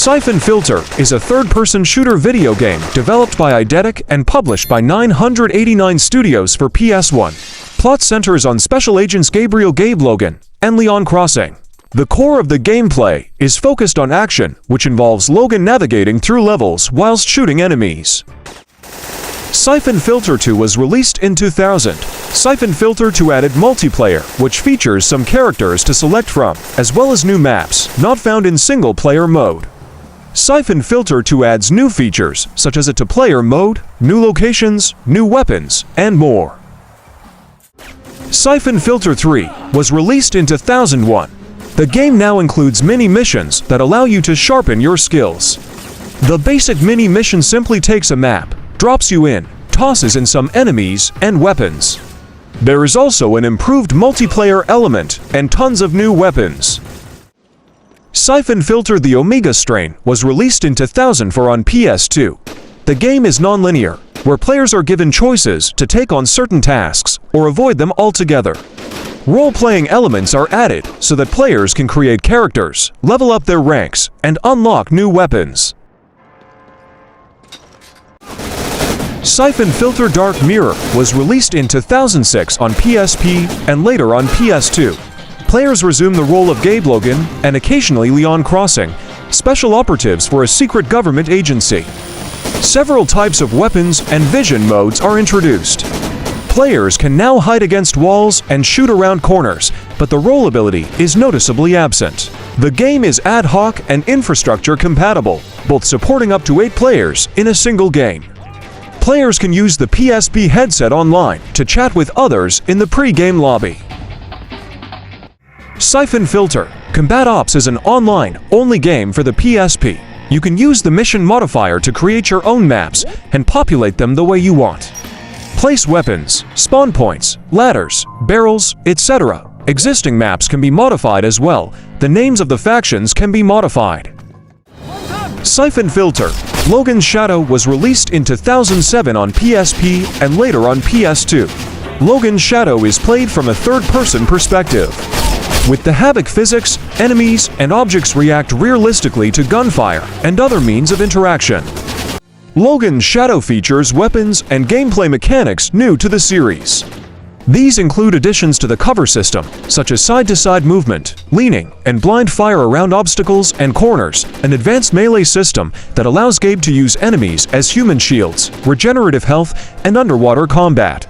Syphon Filter is a third-person shooter video game developed by Eidetic and published by 989 Studios for PS1. Plot centers on Special Agents Gabriel Logan and Leon Crossing. The core of the gameplay is focused on action, which involves Logan navigating through levels whilst shooting enemies. Syphon Filter 2 was released in 2000. Syphon Filter 2 added multiplayer, which features some characters to select from, as well as new maps, not found in single-player mode. Syphon Filter 2 adds new features, such as a two-player mode, new locations, new weapons, and more. Syphon Filter 3 was released in 2001. The game now includes mini-missions that allow you to sharpen your skills. The basic mini-mission simply takes a map, drops you in, tosses in some enemies and weapons. There is also an improved multiplayer element and tons of new weapons. Syphon Filter The Omega Strain was released in 2004 on PS2. The game is non-linear, where players are given choices to take on certain tasks or avoid them altogether. Role-playing elements are added so that players can create characters, level up their ranks, and unlock new weapons. Syphon Filter Dark Mirror was released in 2006 on PSP and later on PS2. Players resume the role of Gabe Logan and occasionally Leon Crossing, special operatives for a secret government agency. Several types of weapons and vision modes are introduced. Players can now hide against walls and shoot around corners, but the roll ability is noticeably absent. The game is ad hoc and infrastructure compatible, both supporting up to 8 players in a single game. Players can use the PSP headset online to chat with others in the pre-game lobby. Syphon Filter Combat Ops is an online-only game for the PSP. You can use the mission modifier to create your own maps and populate them the way you want. Place weapons, spawn points, ladders, barrels, etc. Existing maps can be modified as well. The names of the factions can be modified. Syphon Filter Logan's Shadow was released in 2007 on PSP and later on PS2. Logan's Shadow is played from a third-person perspective. With the Havoc physics, enemies and objects react realistically to gunfire and other means of interaction. Logan's Shadow features weapons and gameplay mechanics new to the series. These include additions to the cover system, such as side-to-side movement, leaning, and blind fire around obstacles and corners, an advanced melee system that allows Gabe to use enemies as human shields, regenerative health, and underwater combat.